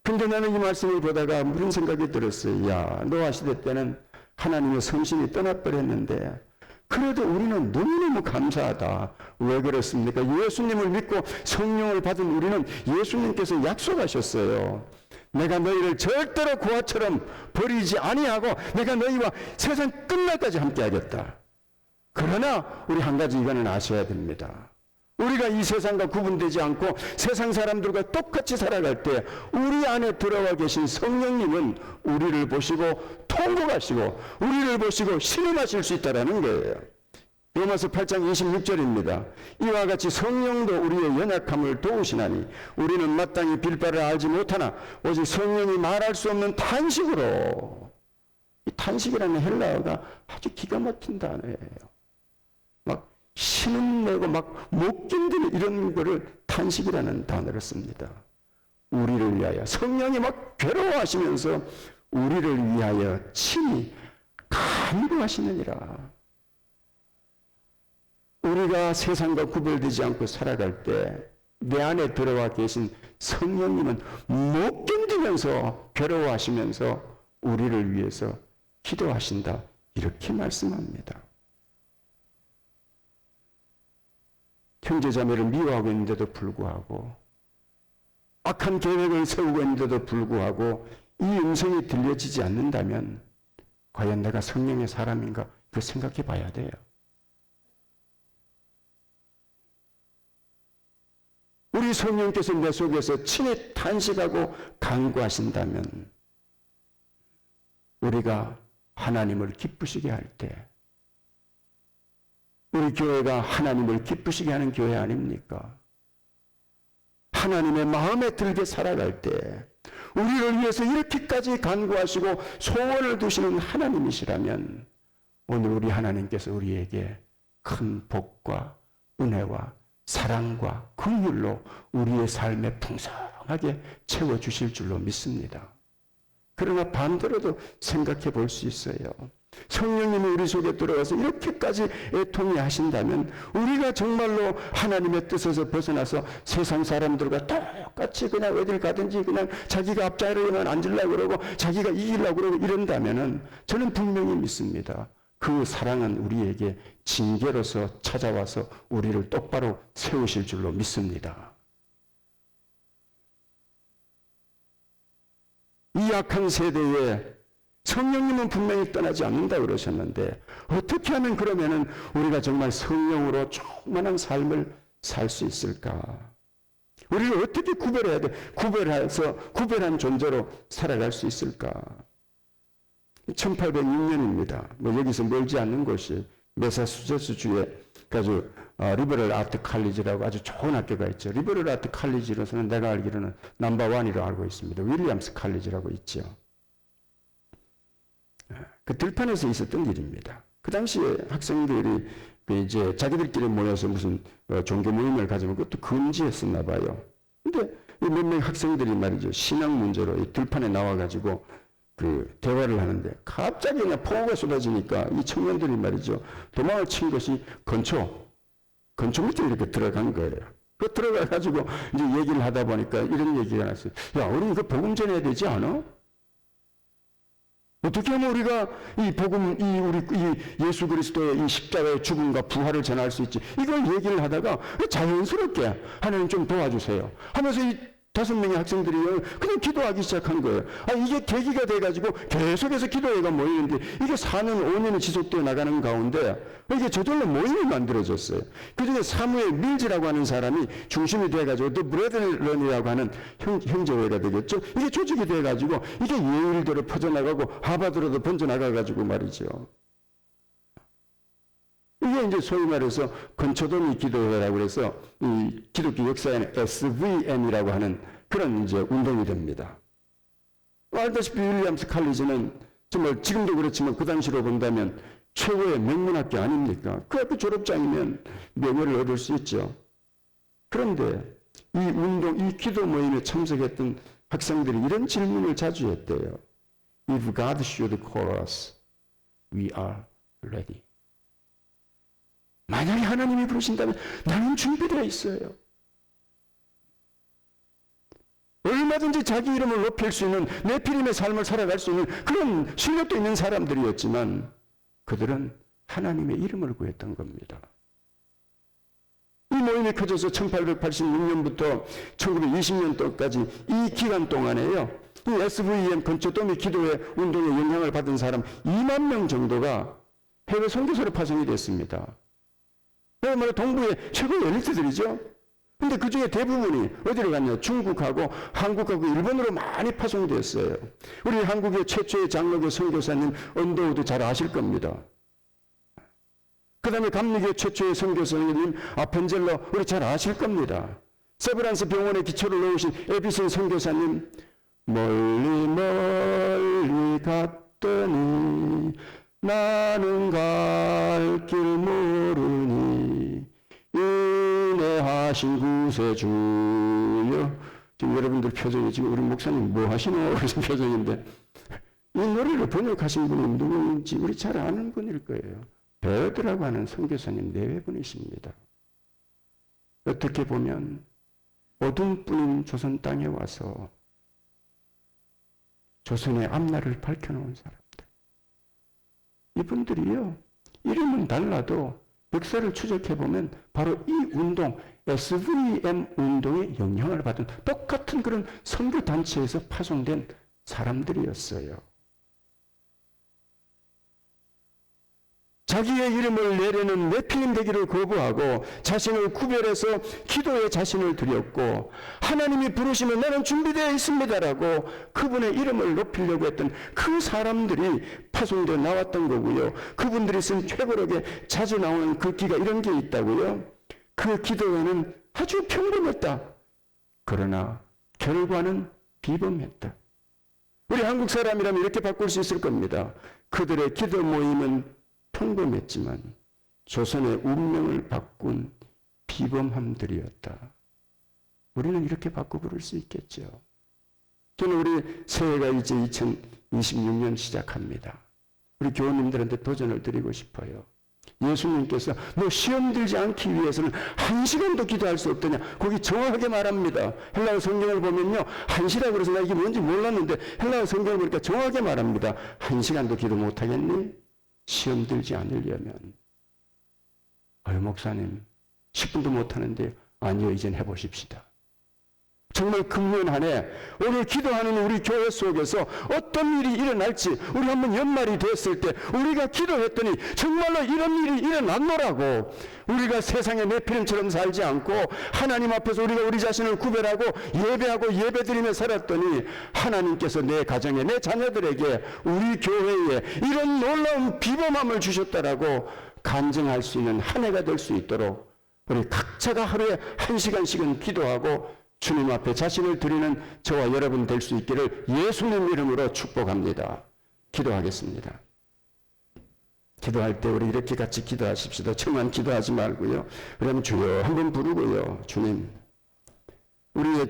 근데 나는 이 말씀을 보다가 무슨 생각이 들었어요. 야, 노아 시대 때는 하나님의 성신이 떠나버렸는데 그래도 우리는 너무너무 감사하다. 왜 그렇습니까? 예수님을 믿고 성령을 받은 우리는 예수님께서 약속하셨어요. 내가 너희를 절대로 고아처럼 버리지 아니하고 내가 너희와 세상 끝날까지 함께하겠다. 그러나 우리 한 가지 이거는 아셔야 됩니다. 우리가 이 세상과 구분되지 않고 세상 사람들과 똑같이 살아갈 때 우리 안에 들어와 계신 성령님은 우리를 보시고 통곡하시고 우리를 보시고 신음하실 수 있다는 거예요. 로마서 8장 26절입니다. 이와 같이 성령도 우리의 연약함을 도우시나니 우리는 마땅히 빌바를 알지 못하나 오직 성령이 말할 수 없는 탄식으로. 이 탄식이라는 헬라어가 아주 기가 막힌 단어예요. 막 신음내고 막 못 견디는 이런 거를 탄식이라는 단어를 씁니다. 우리를 위하여 성령이 막 괴로워하시면서 우리를 위하여 친히 간구하시느니라. 우리가 세상과 구별되지 않고 살아갈 때 내 안에 들어와 계신 성령님은 못 견디면서 괴로워하시면서 우리를 위해서 기도하신다. 이렇게 말씀합니다. 형제자매를 미워하고 있는데도 불구하고 악한 계획을 세우고 있는데도 불구하고 이 음성이 들려지지 않는다면 과연 내가 성령의 사람인가? 그 생각해 봐야 돼요. 우리 성령께서 내 속에서 친히 탄식하고 간구하신다면 우리가 하나님을 기쁘시게 할 때 우리 교회가 하나님을 기쁘시게 하는 교회 아닙니까? 하나님의 마음에 들게 살아갈 때 우리를 위해서 이렇게까지 간구하시고 소원을 두시는 하나님이시라면 오늘 우리 하나님께서 우리에게 큰 복과 은혜와 사랑과 긍휼로 우리의 삶에 풍성하게 채워주실 줄로 믿습니다. 그러나 반대로도 생각해 볼 수 있어요. 성령님이 우리 속에 들어가서 이렇게까지 애통해 하신다면 우리가 정말로 하나님의 뜻에서 벗어나서 세상 사람들과 똑같이 그냥 어딜 가든지 그냥 자기가 앞자리에만 앉으려고 그러고 자기가 이기려고 그러고 이런다면은 저는 분명히 믿습니다. 그 사랑은 우리에게 징계로서 찾아와서 우리를 똑바로 세우실 줄로 믿습니다. 이 악한 세대에 성령님은 분명히 떠나지 않는다 그러셨는데 어떻게 하면 그러면은 우리가 정말 성령으로 충만한 삶을 살 수 있을까? 우리를 어떻게 구별해야 돼? 구별한 존재로 살아갈 수 있을까? 1806년입니다. 여기서 멀지 않는 곳이 매사추세츠주에 아주 리버럴 아트 칼리지라고 아주 좋은 학교가 있죠. 리버럴 아트 칼리지로서는 내가 알기로는 넘버1이라고 알고 있습니다. 윌리엄스 칼리지라고 있죠. 그 들판에서 있었던 일입니다. 그 당시에 학생들이 이제 자기들끼리 모여서 무슨 종교 모임을 가지면 그것도 금지했었나 봐요. 근데 몇 명 학생들이 말이죠. 신앙 문제로 이 들판에 나와가지고 그 대화를 하는데 갑자기 그냥 폭우가 쏟아지니까 이 청년들이 말이죠. 도망을 친 것이 건초 밑에 이렇게 들어간 거예요. 그 들어가가지고 이제 얘기를 하다 보니까 이런 얘기가 났어요. 야, 우리 이거 복음 전해야 되지 않아? 어떻게 하면 우리가 이 복음, 이 예수 그리스도의 이 십자가의 죽음과 부활을 전할 수 있지? 이걸 얘기를 하다가 자연스럽게 하나님 좀 도와주세요 하면서 이 5명의 학생들이 그냥 기도하기 시작한 거예요. 이게 계기가 돼가지고 계속해서 기도회가 모이는데 이게 4년, 5년이 지속되어 나가는 가운데 이게 저절로 모임이 만들어졌어요. 그 중에 사무엘 밀즈라고 하는 사람이 중심이 돼가지고 또 브레드런이라고 하는 형제회가 되겠죠. 이게 조직이 돼가지고 이게 예일대로 퍼져나가고 하버드로도 번져나가가지고 말이죠. 이게 이제 소위 말해서 건초동이 기도회라고 해서 이 기독교 역사에는 SVM이라고 하는 그런 이제 운동이 됩니다. 알다시피 윌리엄스 칼리지는 정말 지금도 그렇지만 그 당시로 본다면 최고의 명문학교 아닙니까? 그 학교 졸업장이면 명예를 얻을 수 있죠. 그런데 이 운동, 이 기도 모임에 참석했던 학생들이 이런 질문을 자주 했대요. If God should call us, we are ready. 만약에 하나님이 부르신다면 나는 준비되어 있어요. 얼마든지 자기 이름을 높일 수 있는 네피림의 삶을 살아갈 수 있는 그런 실력도 있는 사람들이었지만 그들은 하나님의 이름을 구했던 겁니다. 이 모임이 커져서 1886년부터 1920년도까지 이 기간 동안에요. 이 SVM 건초더미 기도회 운동에 영향을 받은 사람 2만 명 정도가 해외 선교사로 파송이 됐습니다. 그야말로 동부의 최고의 엘리트들이죠. 근데 그 중에 대부분이 어디로 갔냐? 중국하고 한국하고 일본으로 많이 파송됐어요. 우리 한국의 최초의 장로교 선교사님 언더우드 잘 아실 겁니다. 그 다음에 감리교 최초의 선교사님 아펜젤러 우리 잘 아실 겁니다. 세브란스 병원에 기초를 놓으신 에비슨 선교사님 멀리 멀리 갔더니 나는 갈 길 모르니 은혜하신 구세주여. 지금 여러분들 표정이 지금 우리 목사님 뭐 하시노? 그런 표정인데 이 노래를 번역하신 분이 누구인지 우리 잘 아는 분일 거예요. 베어드라고 하는 선교사님 4분이십니다. 어떻게 보면 어둠뿐인 조선 땅에 와서 조선의 앞날을 밝혀놓은 사람들. 이분들이요, 이름은 달라도 역사를 추적해보면 바로 이 운동, SVM 운동의 영향을 받은 똑같은 그런 선교단체에서 파송된 사람들이었어요. 자기의 이름을 내려는 네필림 되기를 거부하고 자신을 구별해서 기도에 자신을 드렸고, 하나님이 부르시면 나는 준비되어 있습니다라고 그분의 이름을 높이려고 했던 그 사람들이 파송되어 나왔던 거고요. 그분들이 쓴 최고록에 자주 나오는 글귀가 이런 게 있다고요. 그 기도회는 아주 평범했다. 그러나 결과는 비범했다. 우리 한국 사람이라면 이렇게 바꿀 수 있을 겁니다. 그들의 기도 모임은 평범했지만 조선의 운명을 바꾼 비범함들이었다. 우리는 이렇게 바꿔 부를 수 있겠죠. 저는 우리 새해가 이제 2026년 시작합니다. 우리 교우님들한테 도전을 드리고 싶어요. 예수님께서 너 시험 들지 않기 위해서는 1시간도 기도할 수 없더냐. 거기 정확하게 말합니다. 헬라어 성경을 보면요, 1시라고 그래서 나 이게 뭔지 몰랐는데 헬라어 성경을 보니까 정확하게 말합니다. 1시간도 기도 못하겠니? 시험 들지 않으려면. 아유 목사님 10분도 못하는데 아니요, 이젠 해보십시다. 정말 금년 한 해 오늘 기도하는 우리 교회 속에서 어떤 일이 일어날지, 우리 한번 연말이 됐을 때 우리가 기도했더니 정말로 이런 일이 일어났노라고, 우리가 세상의 네피림처럼 살지 않고 하나님 앞에서 우리가 우리 자신을 구별하고 예배하고 예배드리며 살았더니 하나님께서 내 가정에, 내 자녀들에게, 우리 교회에 이런 놀라운 비범함을 주셨다라고 간증할 수 있는 한 해가 될 수 있도록 우리 각자가 하루에 1시간씩은 기도하고 주님 앞에 자신을 드리는 저와 여러분 될 수 있기를 예수님 이름으로 축복합니다. 기도하겠습니다. 기도할 때 우리 이렇게 같이 기도하십시다. 저만 기도하지 말고요. 그러면 주여 한번 부르고요. 주님, 우리의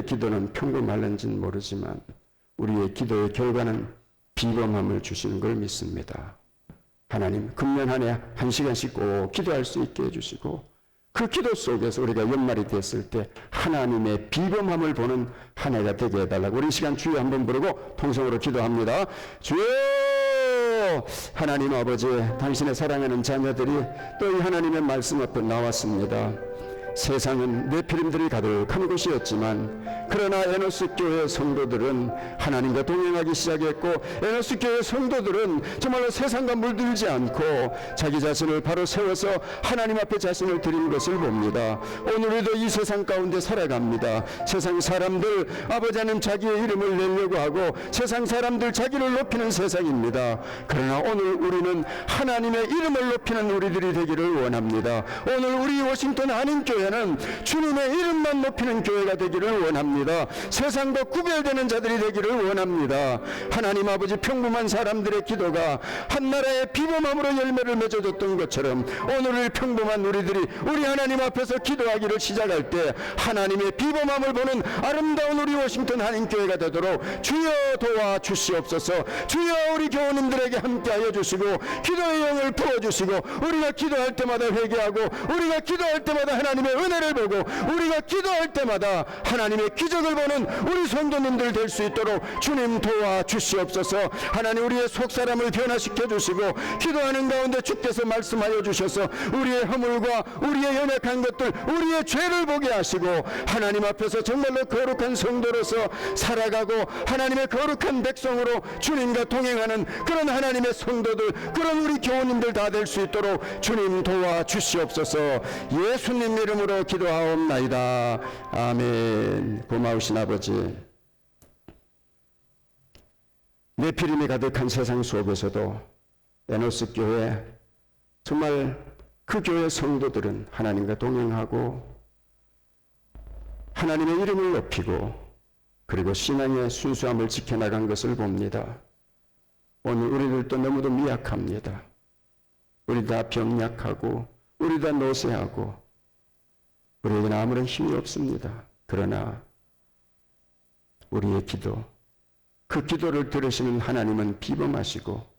기도는 평범할는지는 모르지만 우리의 기도의 결과는 비범함을 주시는 걸 믿습니다. 하나님, 금년 한 해 1시간씩 꼭 기도할 수 있게 해주시고, 그 기도 속에서 우리가 연말이 됐을 때 하나님의 비범함을 보는 한 해가 되게 해달라고 우리 시간 주여 한번 부르고 통성으로 기도합니다. 주여! 하나님 아버지, 당신의 사랑하는 자녀들이 또 이 하나님의 말씀 앞에 나왔습니다. 세상은 네피림들이 가득한 곳이었지만 그러나 에노스 교회 성도들은 하나님과 동행하기 시작했고, 에노스 교회 성도들은 정말로 세상과 물들지 않고 자기 자신을 바로 세워서 하나님 앞에 자신을 드린 것을 봅니다. 오늘도 이 세상 가운데 살아갑니다. 세상 사람들 아버지 하나님 자기의 이름을 내려고 하고 세상 사람들 자기를 높이는 세상입니다. 그러나 오늘 우리는 하나님의 이름을 높이는 우리들이 되기를 원합니다. 오늘 우리 워싱턴 한인교회 는 주님의 이름만 높이는 교회가 되기를 원합니다. 세상과 구별되는 자들이 되기를 원합니다. 하나님 아버지, 평범한 사람들의 기도가 한 나라의 비범함으로 열매를 맺어줬던 것처럼 오늘 평범한 우리들이 우리 하나님 앞에서 기도하기를 시작할 때 하나님의 비범함을 보는 아름다운 우리 워싱턴 한인교회가 되도록 주여 도와주시옵소서. 주여 우리 교우님들에게 함께하여 주시고 기도의 영을 부어주시고, 우리가 기도할 때마다 회개하고 우리가 기도할 때마다 하나님의 은혜를 보고 우리가 기도할 때마다 하나님의 기적을 보는 우리 성도님들 될 수 있도록 주님 도와주시옵소서. 하나님, 우리의 속사람을 변화시켜 주시고 기도하는 가운데 주께서 말씀하여 주셔서 우리의 허물과 우리의 연약한 것들, 우리의 죄를 보게 하시고 하나님 앞에서 정말로 거룩한 성도로서 살아가고 하나님의 거룩한 백성으로 주님과 동행하는 그런 하나님의 성도들, 그런 우리 교우님들 다 될 수 있도록 주님 도와주시옵소서. 예수님 이름으로 기도하옵나이다. 아멘. 고마우신 아버지, 네피림이 가득한 세상 속에서도 에노스 교회, 정말 그 교회 성도들은 하나님과 동행하고 하나님의 이름을 높이고 그리고 신앙의 순수함을 지켜나간 것을 봅니다. 오늘 우리들도 너무도 미약합니다. 우리 다 병약하고 우리 다 노쇠하고 우리에게는 아무런 힘이 없습니다. 그러나 우리의 기도, 그 기도를 들으시는 하나님은 비범하시고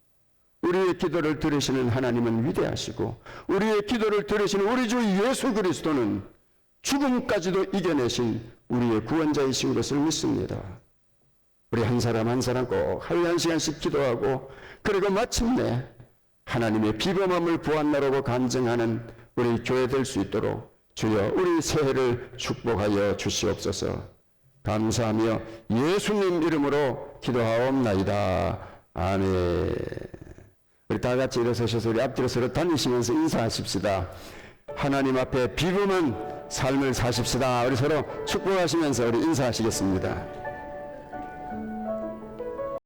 우리의 기도를 들으시는 하나님은 위대하시고 우리의 기도를 들으시는 우리 주 예수 그리스도는 죽음까지도 이겨내신 우리의 구원자이신 것을 믿습니다. 우리 한 사람 한 사람 꼭 하루에 1시간씩 기도하고 그리고 마침내 하나님의 비범함을 보았나라고 간증하는 우리 교회 될 수 있도록 주여 우리 새해를 축복하여 주시옵소서. 감사하며 예수님 이름으로 기도하옵나이다. 아멘. 우리 다 같이 일어서셔서 우리 앞뒤로 서로 다니시면서 인사하십시다. 하나님 앞에 비범한 삶을 사십시다. 우리 서로 축복하시면서 우리 인사하시겠습니다.